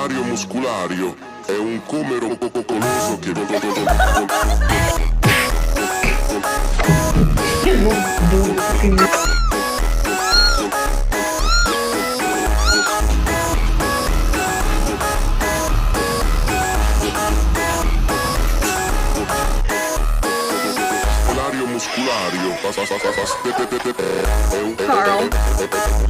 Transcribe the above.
Polario musculario è un comero cocoloso che Polario musculario è un Carl.